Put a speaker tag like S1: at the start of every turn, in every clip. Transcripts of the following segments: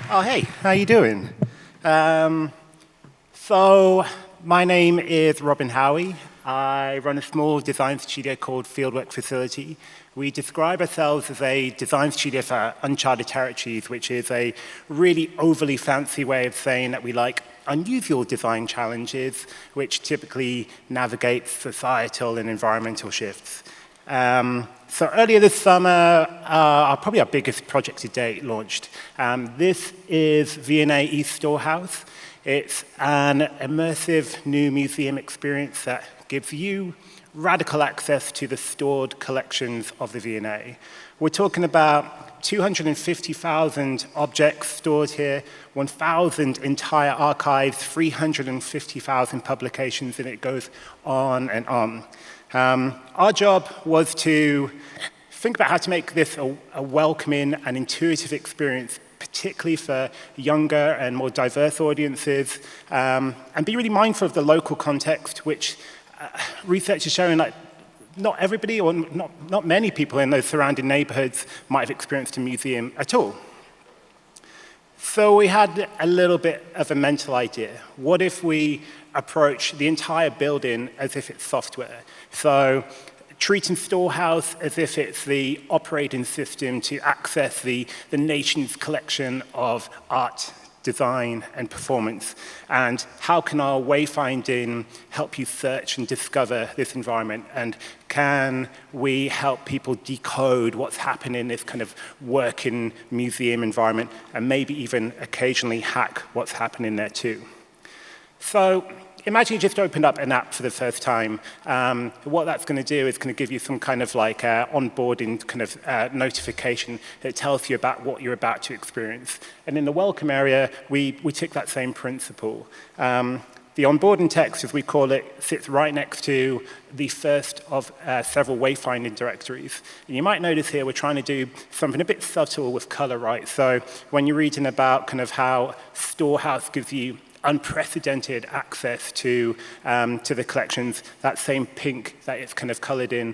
S1: Oh, hey, how you doing? So my name is Howie. I run a small design studio called Fieldwork Facility. We describe ourselves as a design studio for uncharted territories, which is a really overly fancy way of saying that we like unusual design challenges, which typically navigate societal and environmental shifts. So earlier this summer, probably our biggest project to date launched. This is V&A East Storehouse. It's an immersive new museum experience that gives you radical access to the stored collections of the V&A. We're talking about 250,000 objects stored here, 1,000 entire archives, 350,000 publications, and it goes on and on. Our job was to think about how to make this a welcoming and intuitive experience, particularly for younger and more diverse audiences, and be really mindful of the local context, which research is showing like not everybody or not many people in those surrounding neighborhoods might have experienced a museum at all. So we had a little bit of a mental idea. What if we approach the entire building as if it's software? So treating Storehouse as if it's the operating system to access the nation's collection of art, design, and performance. And how can our wayfinding help you search and discover this environment? And can we help people decode what's happening in this kind of working museum environment and maybe even occasionally hack what's happening there too? So imagine you just opened up an app for the first time. What that's going to do is going to give you some kind of like onboarding kind of notification that tells you about what you're about to experience. And in the welcome area, we took that same principle. The onboarding text, as we call it, sits right next to the first of several wayfinding directories. And you might notice here we're trying to do something a bit subtle with color, right? So when you're reading about kind of how Storehouse gives you unprecedented access to the collections, that same pink that it's kind of colored in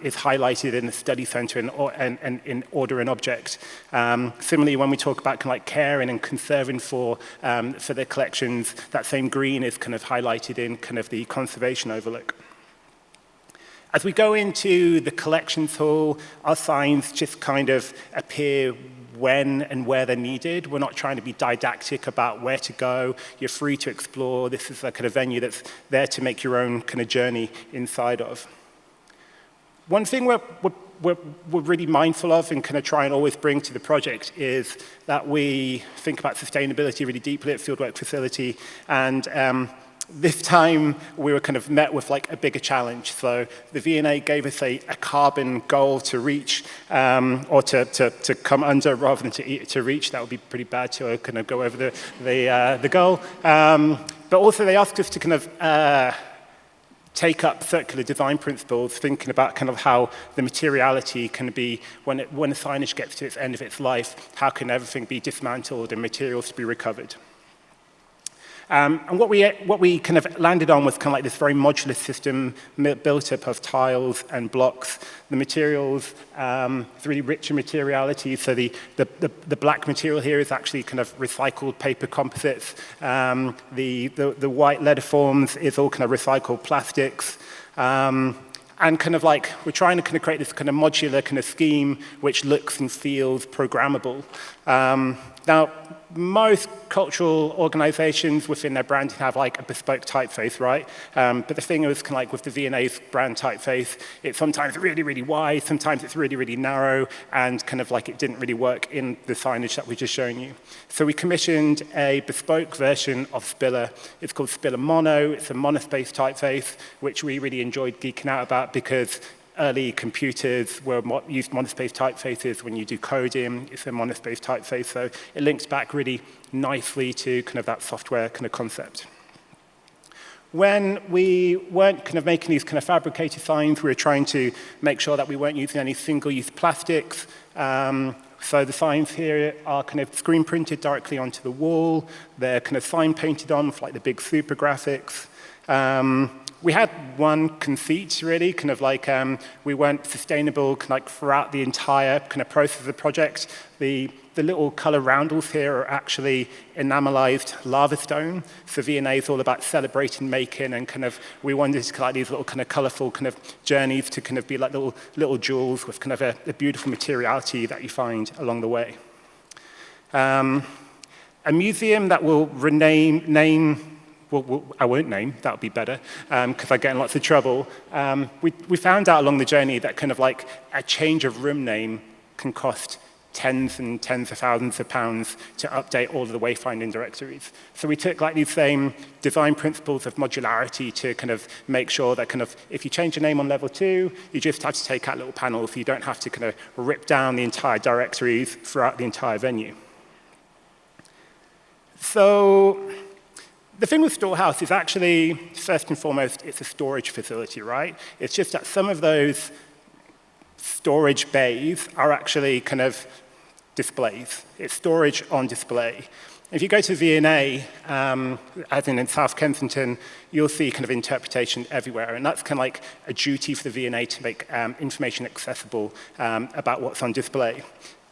S1: is highlighted in the study center and in order and object. Similarly, when we talk about kind of like caring and conserving for the collections, that same green is kind of highlighted in kind of the conservation overlook. As we go into the collections hall, our signs just kind of appear when and where they're needed. We're not trying to be didactic about where to go. You're free to explore. This is a kind of venue that's there to make your own kind of journey inside of. One thing we're really mindful of and kind of try and always bring to the project is that we think about sustainability really deeply at Fieldwork Facility, and this time we were kind of met with like a bigger challenge. So the V&A gave us a carbon goal to reach, or to come under rather than to reach. That would be pretty bad to kind of go over the goal. But also they asked us to kind of take up circular design principles, thinking about kind of how the materiality can be, when a signage gets to its end of its life, how can everything be dismantled and materials to be recovered. And what we kind of landed on was kind of like this very modular system built up of tiles and blocks. The materials, it's really rich in materiality. So the black material here is actually kind of recycled paper composites. The white letter forms is all kind of recycled plastics. And kind of like, we're trying to kind of create this kind of modular kind of scheme which looks and feels programmable. Now, most cultural organizations within their branding have like a bespoke typeface, right? But the thing is, kind of like with the V&A's brand typeface, it's sometimes really, really wide, sometimes it's really, really narrow, and kind of like it didn't really work in the signage that we're just showing you. So we commissioned a bespoke version of Spiller. It's called Spiller Mono. It's a monospace typeface, which we really enjoyed geeking out about because early computers used monospace typefaces when you do coding. It's a monospace typeface, so it links back really nicely to kind of that software kind of concept. When we weren't kind of making these kind of fabricated signs, we were trying to make sure that we weren't using any single-use plastics. So the signs here are kind of screen printed directly onto the wall. They're kind of sign painted on with like the big super graphics. We had one conceit, really, kind of like we weren't sustainable kind of like throughout the entire kind of process of the project. The the little color roundels here are actually enamelized lava stone. So V&A is all about celebrating making, and kind of we wanted to collect these little kind of colorful kind of journeys to kind of be like little jewels with kind of a beautiful materiality that you find along the way. A museum that will I won't name, that would be better, because I get in lots of trouble. We found out along the journey that kind of like a change of room name can cost tens and tens of thousands of pounds to update all of the wayfinding directories. So we took like these same design principles of modularity to kind of make sure that kind of if you change your name on level 2, you just have to take out little panels, so you don't have to kind of rip down the entire directories throughout the entire venue. So the thing with Storehouse is actually, first and foremost, it's a storage facility, right? It's just that some of those storage bays are actually kind of displays. It's storage on display. If you go to V&A, as in South Kensington, you'll see kind of interpretation everywhere, and that's kind of like a duty for the V&A to make information accessible about what's on display.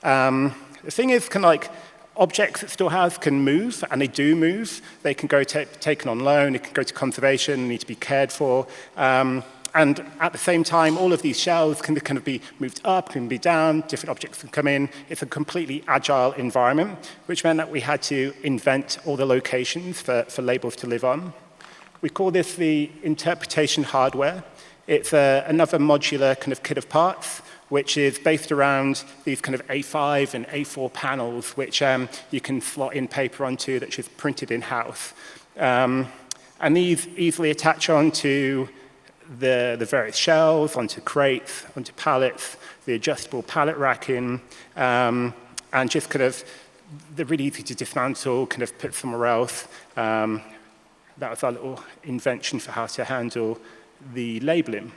S1: The thing is kind of like, objects at Storehouse can move, and they do move. They can go taken on loan, it can go to conservation, need to be cared for. And at the same time, all of these shelves can kind of be moved up, can be down, different objects can come in. It's a completely agile environment, which meant that we had to invent all the locations for labels to live on. We call this the interpretation hardware. It's another modular kind of kit of parts, which is based around these kind of A5 and A4 panels, which you can slot in paper onto, that's just printed in-house. And these easily attach onto the various shelves, onto crates, onto pallets, the adjustable pallet racking, and just kind of, they're really easy to dismantle, kind of put somewhere else. That was our little invention for how to handle the labeling.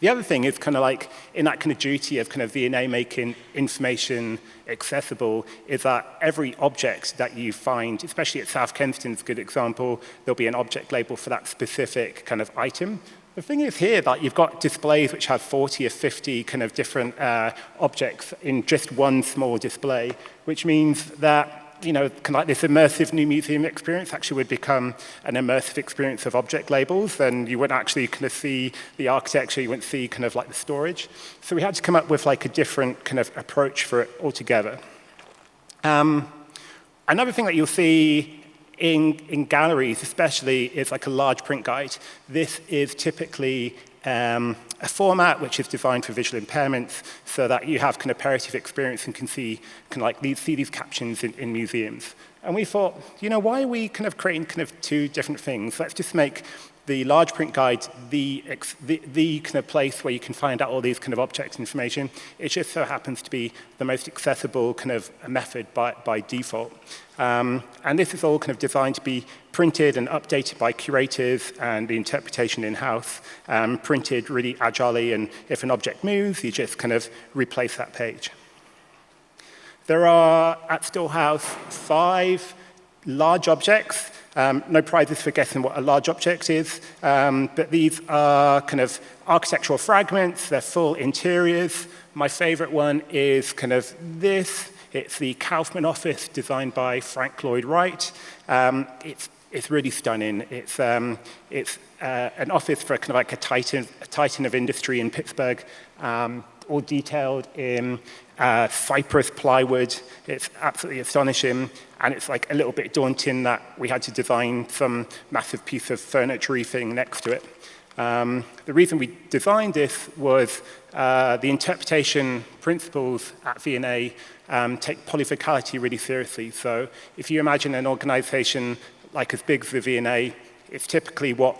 S1: The other thing is kind of like, in that kind of duty of kind of V&A making information accessible, is that every object that you find, especially at South Kensington's a good example, there'll be an object label for that specific kind of item. The thing is here that you've got displays which have 40 or 50 kind of different objects in just one small display, which means that kind of like this immersive new museum experience actually would become an immersive experience of object labels, and you wouldn't actually kind of see the architecture, you wouldn't see kind of like the storage. So we had to come up with like a different kind of approach for it altogether. Another thing that you'll see in galleries especially is like a large print guide. This is typically a format which is designed for visual impairments so that you have comparative experience and can see these captions in museums. And we thought, why are we kind of creating kind of two different things? Let's just make the large print guide the kind of place where you can find out all these kind of object information. It just so happens to be the most accessible kind of method by default. And this is all kind of designed to be printed and updated by curators and the interpretation in-house, printed really agilely, and if an object moves, you just kind of replace that page. There are, at Storehouse, 5 large objects. No prizes for guessing what a large object is, but these are kind of architectural fragments. They're full interiors. My favorite one is kind of this. It's the Kaufman office designed by Frank Lloyd Wright. It's really stunning. It's an office for kind of like a titan of industry in Pittsburgh, all detailed in cypress plywood. It's absolutely astonishing, and it's like a little bit daunting that we had to design some massive piece of furniture thing next to it. The reason we designed this was the interpretation principles at V&A take polyphocality really seriously. So if you imagine an organization like as big as the V&A, it's typically what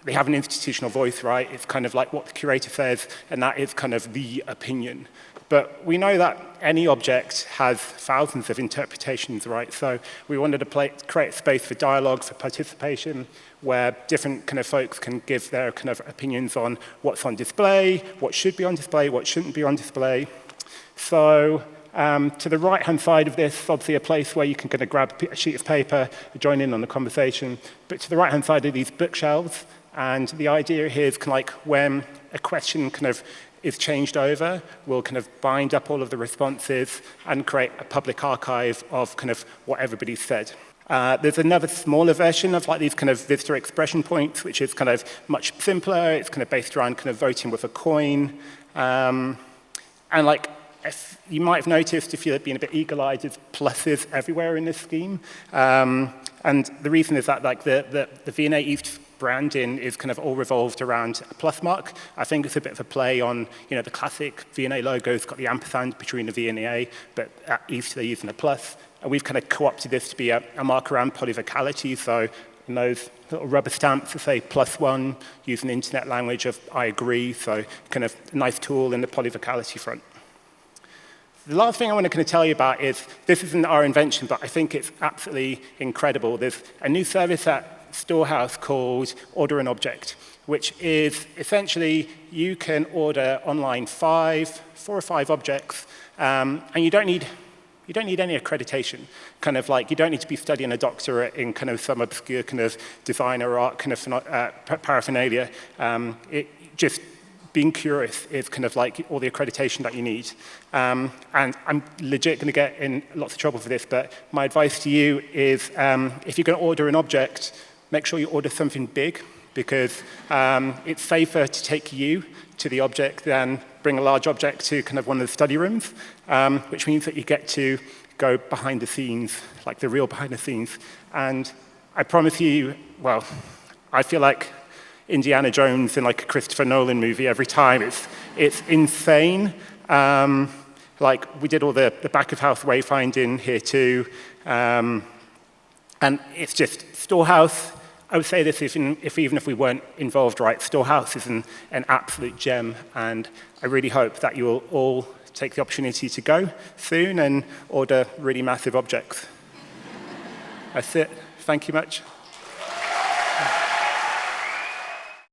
S1: they have an institutional voice, right? It's kind of like what the curator says, and that is kind of the opinion. But we know that any object has thousands of interpretations, right? So we wanted to create space for dialogue, for participation, where different kind of folks can give their kind of opinions on what's on display, what should be on display, what shouldn't be on display. So to the right-hand side of this, obviously a place where you can kind of grab a sheet of paper, join in on the conversation. But to the right-hand side are these bookshelves, and the idea here is kind of like when a question kind of is changed over, we'll kind of bind up all of the responses and create a public archive of kind of what everybody's said. There's another smaller version of like these kind of visitor expression points, which is kind of much simpler. It's kind of based around kind of voting with a coin. And like, if you might have noticed, if you're being a bit eagle-eyed, there's pluses everywhere in this scheme. And the reason is that like the V&A East branding is kind of all revolved around a plus mark. I think it's a bit of a play on, you know, the classic V&A logo's got the ampersand between the V and the A, but at East they're using a plus. And we've kind of co-opted this to be a mark around polyvocality. So in those little rubber stamps to say +1, using the internet language of I agree. So kind of a nice tool in the polyvocality front. The last thing I want to kind of tell you about is, this isn't our invention, but I think it's absolutely incredible. There's a new service at Storehouse called Order an Object, which is essentially you can order online 4 or 5 objects, and you don't need any accreditation. Kind of like, you don't need to be studying a doctorate in kind of some obscure kind of design or art kind of paraphernalia. Just being curious is kind of like all the accreditation that you need. And I'm legit going to get in lots of trouble for this, but my advice to you is if you're going to order an object, make sure you order something big, because it's safer to take you to the object than bring a large object to kind of one of the study rooms, which means that you get to go behind the scenes, like the real behind the scenes. And I promise you, well, I feel like Indiana Jones in like a Christopher Nolan movie every time. It's insane. Like, we did all the back of house wayfinding here too. And it's just, Storehouse, I would say this even if we weren't involved, right? Storehouse is an absolute gem, and I really hope that you will all take the opportunity to go soon and order really massive objects. That's it. Thank you much.